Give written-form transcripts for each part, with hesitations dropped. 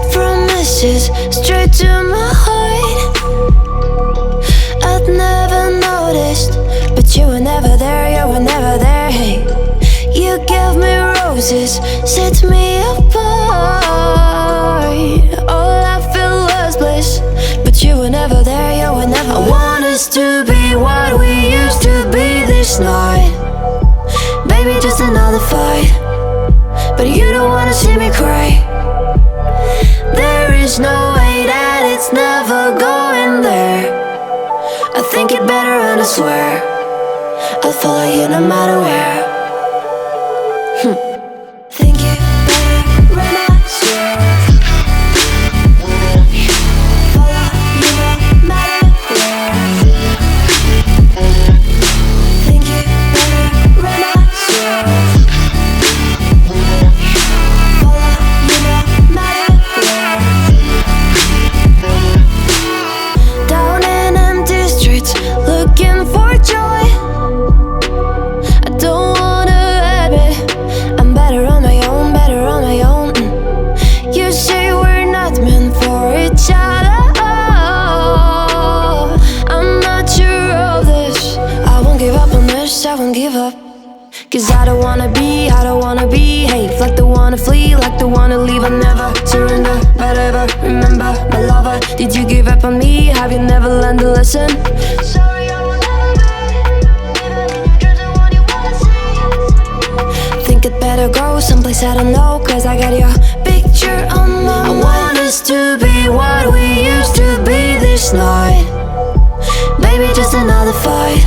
Sweet promises straight to my heart. I'd never noticed, but you were never there, you were never there. Hey, you gave me roses, set me apart. All I felt was bliss, but you were never there, you were never there. I want us to be what we used to be this night. Baby, just another fight, but you don't wanna see me cry. There is no way that it's never going there. I think it better and I swear I'll follow you no matter where. Think it better and I swear follow you no matter where. Think it better and I swear follow you no matter where. Down in empty streets, looking for joy. I don't wanna admit I'm better on my own, better on my own. You say we're not meant for each other. I'm not sure of this. I won't give up on this, I won't give up. Cause I don't wanna behave like the one to flee, like the one to leave. I never surrender, but ever remember my lover. Did you give up on me? Have you never learned a lesson? Sorry, I will never be even in your dreams the one you wanna see. Think I'd better go someplace I don't know, cause I got your picture on my mind. I want us to be what we used to be this night. Baby, just another fight,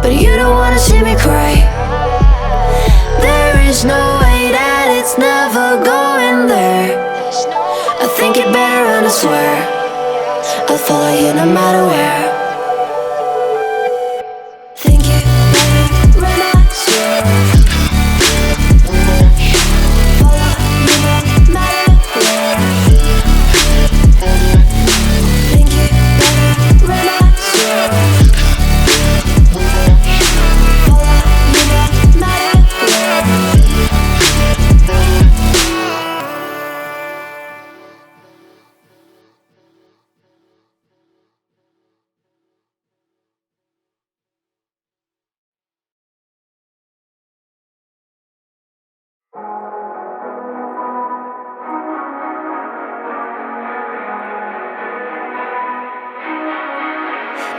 but you don't wanna see me cry. There is no way that it's never going there. I think it better and I swear I'll follow you no matter where. Think it better and I swear follow you no matter where. Think it better and I swear follow you no matter where.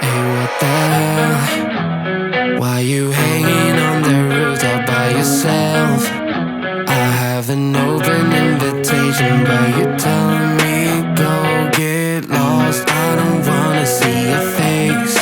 Hey, what the hell? Why you hanging on the roof all by yourself? I have an open invitation, but you're telling me go get lost. I don't wanna see your face.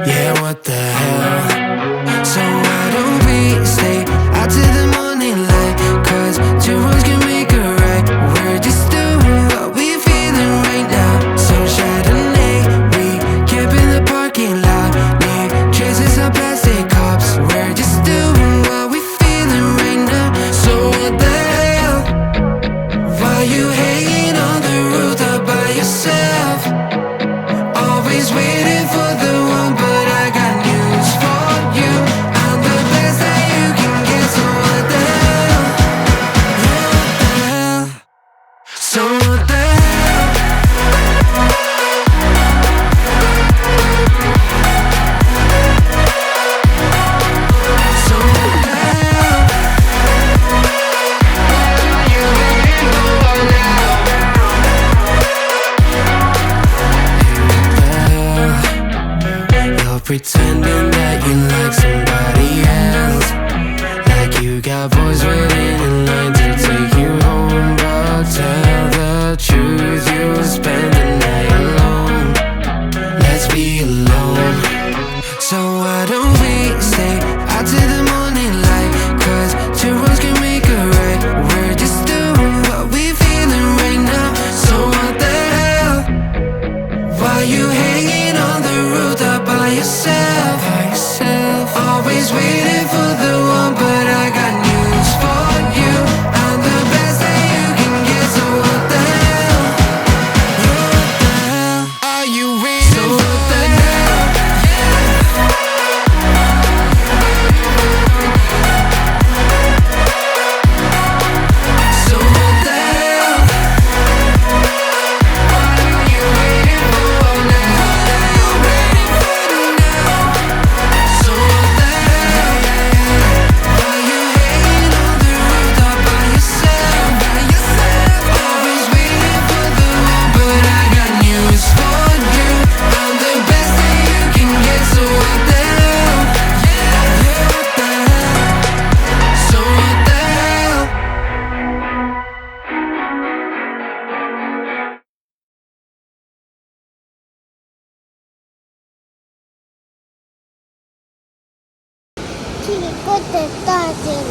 Yeah, what the hell? So why don't we stay out till the morning light? Cause two wrongs can make a right. We're just doing what we feeling right now. So Chardonnay, we camp in the parking lot. Need traces of plastic cups. We're just doing what we feeling right now. So what the hell? Why you hanging チリコってターチル